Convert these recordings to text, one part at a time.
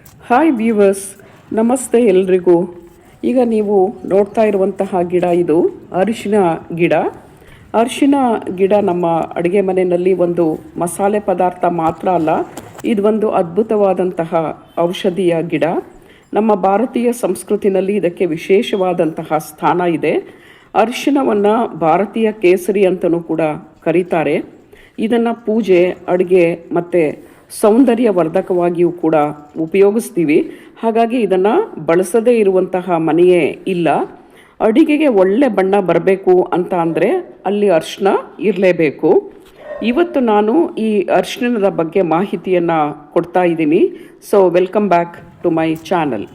Hi viewers, ನಮಸ್ತೆ ಎಲ್ರಿಗೂ. ಈಗ ನೀವು ನೋಡ್ತಾ ಇರುವಂತಹ ಗಿಡ ಇದು ಅರಿಶಿನ ಗಿಡ. ಅರಿಶಿನ ಗಿಡ ನಮ್ಮ ಅಡುಗೆ ಮನೆಯಲ್ಲಿ ಒಂದು ಮಸಾಲೆ ಪದಾರ್ಥ ಮಾತ್ರ ಅಲ್ಲ, ಇದು ಒಂದು ಅದ್ಭುತವಾದಂತಹ ಔಷಧಿಯ ಗಿಡ. ನಮ್ಮ ಭಾರತೀಯ ಸಂಸ್ಕೃತಿನಲ್ಲಿ ಇದಕ್ಕೆ ವಿಶೇಷವಾದಂತಹ ಸ್ಥಾನ ಇದೆ. ಅರಿಶಿನವನ್ನು ಭಾರತೀಯ ಕೇಸರಿ ಅಂತಲೂ ಕೂಡ ಕರೀತಾರೆ. ಇದನ್ನು ಪೂಜೆ, ಅಡುಗೆ ಮತ್ತು ಸೌಂದರ್ಯವರ್ಧಕವಾಗಿಯೂ ಕೂಡ ಉಪಯೋಗಿಸ್ತೀವಿ. ಹಾಗಾಗಿ ಇದನ್ನು ಬಳಸದೇ ಇರುವಂತಹ ಮನೆಯೇ ಇಲ್ಲ. ಅಡಿಗೆಗೆ ಒಳ್ಳೆ ಬಣ್ಣ ಬರಬೇಕು ಅಂತ ಅಂದರೆ ಅಲ್ಲಿ ಅರಿಶಿನ ಇರಲೇಬೇಕು. ಇವತ್ತು ನಾನು ಈ ಅರಿಶಿಣದ ಬಗ್ಗೆ ಮಾಹಿತಿಯನ್ನು ಕೊಡ್ತಾ ಇದ್ದೀನಿ. So welcome back to my channel.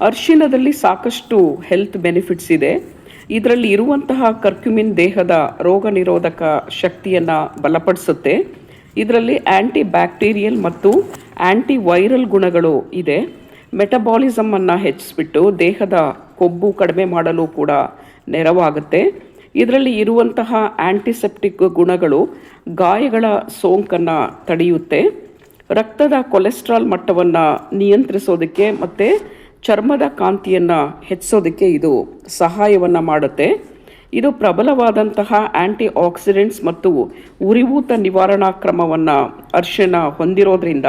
ಅರಿಶಿಣದಲ್ಲಿ ಸಾಕಷ್ಟು ಹೆಲ್ತ್ ಬೆನಿಫಿಟ್ಸ್ ಇದೆ. ಇದರಲ್ಲಿ ಇರುವಂತಹ ಕರ್ಕ್ಯುಮಿನ್ ದೇಹದ ರೋಗ ನಿರೋಧಕ ಶಕ್ತಿಯನ್ನು ಬಲಪಡಿಸುತ್ತೆ. ಇದರಲ್ಲಿ ಆ್ಯಂಟಿ ಬ್ಯಾಕ್ಟೀರಿಯಲ್ ಮತ್ತು ಆ್ಯಂಟಿ ವೈರಲ್ ಗುಣಗಳು ಇದೆ. ಮೆಟಬಾಲಿಸಮನ್ನು ಹೆಚ್ಚಿಸ್ಬಿಟ್ಟು ದೇಹದ ಕೊಬ್ಬು ಕಡಿಮೆ ಮಾಡಲು ಕೂಡ ನೆರವಾಗುತ್ತೆ. ಇದರಲ್ಲಿ ಇರುವಂತಹ ಆ್ಯಂಟಿಸೆಪ್ಟಿಕ್ ಗುಣಗಳು ಗಾಯಗಳ ಸೋಂಕನ್ನು ತಡೆಯುತ್ತೆ. ರಕ್ತದ ಕೊಲೆಸ್ಟ್ರಾಲ್ ಮಟ್ಟವನ್ನು ನಿಯಂತ್ರಿಸೋದಕ್ಕೆ ಮತ್ತು ಚರ್ಮದ ಕಾಂತಿಯನ್ನು ಹೆಚ್ಚಿಸೋದಕ್ಕೆ ಇದು ಸಹಾಯವನ್ನು ಮಾಡುತ್ತೆ. ಇದು ಪ್ರಬಲವಾದಂತಹ ಆ್ಯಂಟಿ ಆಕ್ಸಿಡೆಂಟ್ಸ್ ಮತ್ತು ಉರಿಯೂತ ನಿವಾರಣಾ ಕ್ರಮವನ್ನು ಅರಿಶಿಣ ಹೊಂದಿರೋದ್ರಿಂದ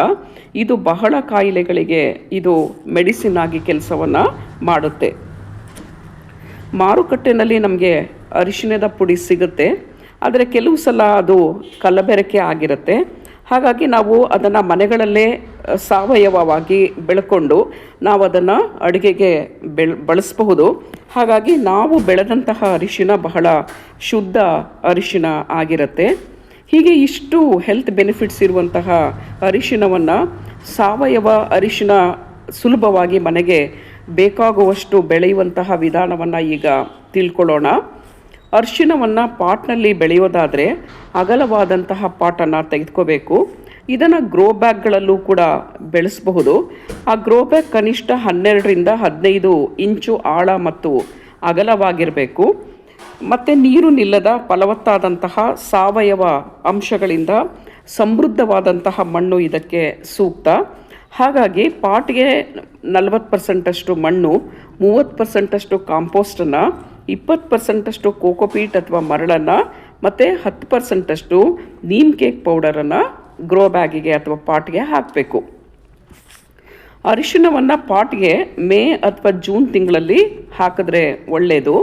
ಇದು ಬಹಳ ಕಾಯಿಲೆಗಳಿಗೆ ಇದು ಮೆಡಿಸಿನ್ ಆಗಿ ಕೆಲಸವನ್ನು ಮಾಡುತ್ತೆ. ಮಾರುಕಟ್ಟೆಯಲ್ಲಿ ನಮಗೆ ಅರಿಶಿಣದ ಪುಡಿ ಸಿಗುತ್ತೆ, ಆದರೆ ಕೆಲವು ಸಲ ಅದು ಕಲಬೆರಕೆ ಆಗಿರುತ್ತೆ. ಹಾಗಾಗಿ ನಾವು ಅದನ್ನು ಮನೆಗಳಲ್ಲೇ ಸಾವಯವವಾಗಿ ಬೆಳ್ಕೊಂಡು ನಾವು ಅದನ್ನು ಅಡುಗೆಗೆ ಬಳಸಬಹುದು. ಹಾಗಾಗಿ ನಾವು ಬೆಳೆದಂತಹ ಅರಿಶಿಣ ಬಹಳ ಶುದ್ಧ ಅರಿಶಿಣ ಆಗಿರುತ್ತೆ. ಹೀಗೆ ಇಷ್ಟು ಹೆಲ್ತ್ ಬೆನಿಫಿಟ್ಸ್ ಇರುವಂತಹ ಅರಿಶಿಣವನ್ನು ಸಾವಯವ ಅರಿಶಿಣ ಸುಲಭವಾಗಿ ಮನೆಗೆ ಬೇಕಾಗುವಷ್ಟು ಬೆಳೆಯುವಂತಹ ವಿಧಾನವನ್ನು ಈಗ ತಿಳ್ಕೊಳ್ಳೋಣ. ಅರಿಶಿಣವನ್ನು ಪಾಟ್ನಲ್ಲಿ ಬೆಳೆಯೋದಾದರೆ ಅಗಲವಾದಂತಹ ಪಾಟನ್ನು ತೆಗೆದುಕೋಬೇಕು. ಇದನ್ನು ಗ್ರೋ ಬ್ಯಾಗ್ಗಳಲ್ಲೂ ಕೂಡ ಬೆಳೆಸಬಹುದು. ಆ ಗ್ರೋ ಬ್ಯಾಗ್ ಕನಿಷ್ಠ 12ರಿಂದ 15 ಇಂಚು ಆಳ ಮತ್ತು ಅಗಲವಾಗಿರಬೇಕು. ಮತ್ತು ನೀರು ನಿಲ್ಲದ ಫಲವತ್ತಾದಂತಹ ಸಾವಯವ ಅಂಶಗಳಿಂದ ಸಮೃದ್ಧವಾದಂತಹ ಮಣ್ಣು ಇದಕ್ಕೆ ಸೂಕ್ತ. ಹಾಗಾಗಿ ಪಾಟ್ಗೆ 40% ಮಣ್ಣು, 30% ಕಾಂಪೋಸ್ಟನ್ನು, 20% ಕೋಕೋಪೀಟ್ ಅಥವಾ ಮರಳನ್ನು ಮತ್ತು 10% ನೀಮ್ ಕೇಕ್ ಪೌಡರನ್ನು ಗ್ರೋ ಬ್ಯಾಗಿಗೆ ಅಥವಾ ಪಾಟ್ಗೆ ಹಾಕಬೇಕು. ಅರಿಶಿಣವನ್ನು ಪಾಟ್ಗೆ ಮೇ ಅಥವಾ ಜೂನ್ ತಿಂಗಳಲ್ಲಿ ಹಾಕಿದ್ರೆ ಒಳ್ಳೆಯದು.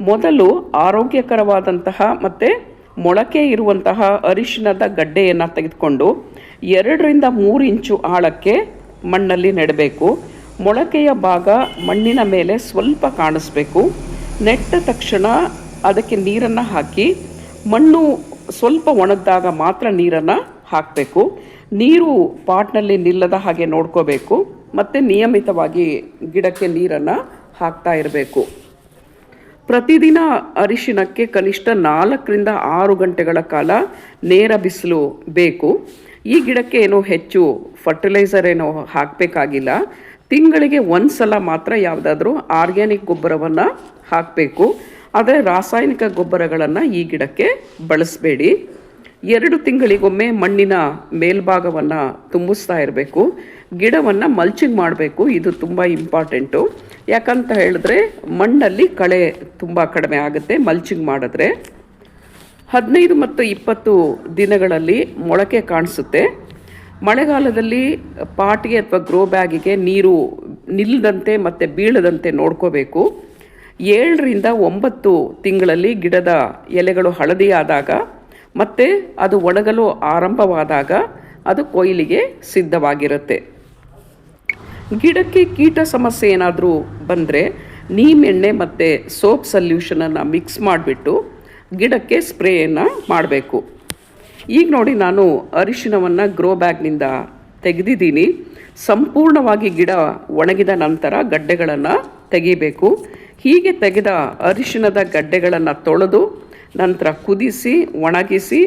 ಮೊದಲು ಆರೋಗ್ಯಕರವಾದಂತಹ ಮತ್ತು ಮೊಳಕೆ ಇರುವಂತಹ ಅರಿಶಿಣದ ಗಡ್ಡೆಯನ್ನು ತೆಗೆದುಕೊಂಡು 2ರಿಂದ 3 ಇಂಚು ಆಳಕ್ಕೆ ಮಣ್ಣಲ್ಲಿ ನೆಡಬೇಕು. ಮೊಳಕೆಯ ಭಾಗ ಮಣ್ಣಿನ ಮೇಲೆ ಸ್ವಲ್ಪ ಕಾಣಿಸ್ಬೇಕು. ನೆಟ್ಟ ತಕ್ಷಣ ಅದಕ್ಕೆ ನೀರನ್ನು ಹಾಕಿ ಮಣ್ಣು ಸ್ವಲ್ಪ ಒಣಗಿದಾಗ ಮಾತ್ರ ನೀರನ್ನು ಹಾಕಬೇಕು. ನೀರು ಪಾಟ್ನಲ್ಲಿ ನಿಲ್ಲದ ಹಾಗೆ ನೋಡ್ಕೋಬೇಕು ಮತ್ತು ನಿಯಮಿತವಾಗಿ ಗಿಡಕ್ಕೆ ನೀರನ್ನು ಹಾಕ್ತಾ ಇರಬೇಕು. ಪ್ರತಿದಿನ ಅರಿಶಿಣಕ್ಕೆ ಕನಿಷ್ಠ 4ರಿಂದ 6 ಗಂಟೆಗಳ ಕಾಲ ನೇರ ಬಿಸಿಲು ಬೇಕು. ಈ ಗಿಡಕ್ಕೆ ಏನೋ ಹೆಚ್ಚು ಫರ್ಟಿಲೈಸರ್ ಏನೋ ಹಾಕಬೇಕಾಗಿಲ್ಲ. ತಿಂಗಳಿಗೆ ಒಂದು ಸಲ ಮಾತ್ರ ಯಾವುದಾದ್ರೂ ಆರ್ಗ್ಯಾನಿಕ್ ಗೊಬ್ಬರವನ್ನು ಹಾಕಬೇಕು. ಆದರೆ ರಾಸಾಯನಿಕ ಗೊಬ್ಬರಗಳನ್ನು ಈ ಗಿಡಕ್ಕೆ ಬಳಸಬೇಡಿ. 2 ತಿಂಗಳಿಗೊಮ್ಮೆ ಮಣ್ಣಿನ ಮೇಲ್ಭಾಗವನ್ನು ತುಂಬಿಸ್ತಾ ಇರಬೇಕು. ಗಿಡವನ್ನು ಮಲ್ಚಿಂಗ್ ಮಾಡಬೇಕು. ಇದು ತುಂಬ ಇಂಪಾರ್ಟೆಂಟು. ಯಾಕಂತ ಹೇಳಿದ್ರೆ ಮಣ್ಣಲ್ಲಿ ಕಳೆ ತುಂಬ ಕಡಿಮೆ ಆಗುತ್ತೆ ಮಲ್ಚಿಂಗ್ ಮಾಡಿದ್ರೆ. 15 ಮತ್ತು 20 ದಿನಗಳಲ್ಲಿ ಮೊಳಕೆ ಕಾಣಿಸುತ್ತೆ. ಮಳೆಗಾಲದಲ್ಲಿ ಪಾಟ್ಗೆ ಅಥವಾ ಗ್ರೋ ಬ್ಯಾಗಿಗೆ ನೀರು ನಿಲ್ಲದಂತೆ ಮತ್ತು ಬೀಳದಂತೆ ನೋಡ್ಕೋಬೇಕು. 7ರಿಂದ 9 ತಿಂಗಳಲ್ಲಿ ಗಿಡದ ಎಲೆಗಳು ಹಳದಿಯಾದಾಗ ಮತ್ತು ಅದು ಒಣಗಲು ಆರಂಭವಾದಾಗ ಅದು ಕೊಯ್ಲಿಗೆ ಸಿದ್ಧವಾಗಿರುತ್ತೆ. ಗಿಡಕ್ಕೆ ಕೀಟ ಸಮಸ್ಯೆ ಏನಾದರೂ ಬಂದರೆ ನೀಮ್ ಎಣ್ಣೆ ಮತ್ತು ಸೋಪ್ ಸಲ್ಯೂಷನನ್ನು ಮಿಕ್ಸ್ ಮಾಡಿಬಿಟ್ಟು ಗಿಡಕ್ಕೆ ಸ್ಪ್ರೇಯನ್ನು ಮಾಡಬೇಕು. ಈಗ ನೋಡಿ, ನಾನು ಅರಿಶಿಣವನ್ನು ಗ್ರೋ ಬ್ಯಾಗ್ನಿಂದ ತೆಗೆದಿದ್ದೀನಿ. ಸಂಪೂರ್ಣವಾಗಿ ಗಿಡ ಒಣಗಿದ ನಂತರ ಗಡ್ಡೆಗಳನ್ನು ತೆಗಿಬೇಕು. ಹೀಗೆ ತೆಗೆದ ಅರಿಶಿಣದ ಗಡ್ಡೆಗಳನ್ನು ತೊಳೆದು ನಂತರ ಕುದಿಸಿ ಒಣಗಿಸಿ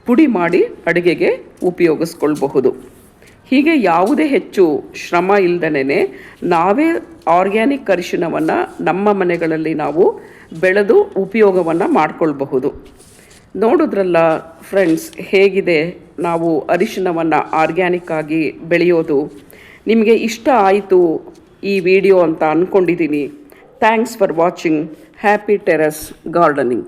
ಪುಡಿ ಮಾಡಿ ಅಡುಗೆಗೆ ಉಪಯೋಗಿಸ್ಕೊಳ್ಬಹುದು. ಹೀಗೆ ಯಾವುದೇ ಹೆಚ್ಚು ಶ್ರಮ ಇಲ್ಲದೇ ನಾವೇ ಆರ್ಗ್ಯಾನಿಕ್ ಅರಿಶಿಣವನ್ನು ನಮ್ಮ ಮನೆಗಳಲ್ಲಿ ನಾವು ಬೆಳೆದು ಉಪಯೋಗವನ್ನು ಮಾಡಿಕೊಳ್ಬಹುದು. ನೋಡಿದ್ರಲ್ಲ ಫ್ರೆಂಡ್ಸ್, ಹೇಗಿದೆ ನಾವು ಅರಿಶಿಣವನ್ನು ಆರ್ಗ್ಯಾನಿಕ್ ಆಗಿ ಬೆಳೆಯೋದು. ನಿಮಗೆ ಇಷ್ಟ ಆಯಿತು ಈ ವಿಡಿಯೋ ಅಂತ ಅಂದ್ಕೊಂಡಿದ್ದೀನಿ. Thanks for watching. Happy terrace gardening.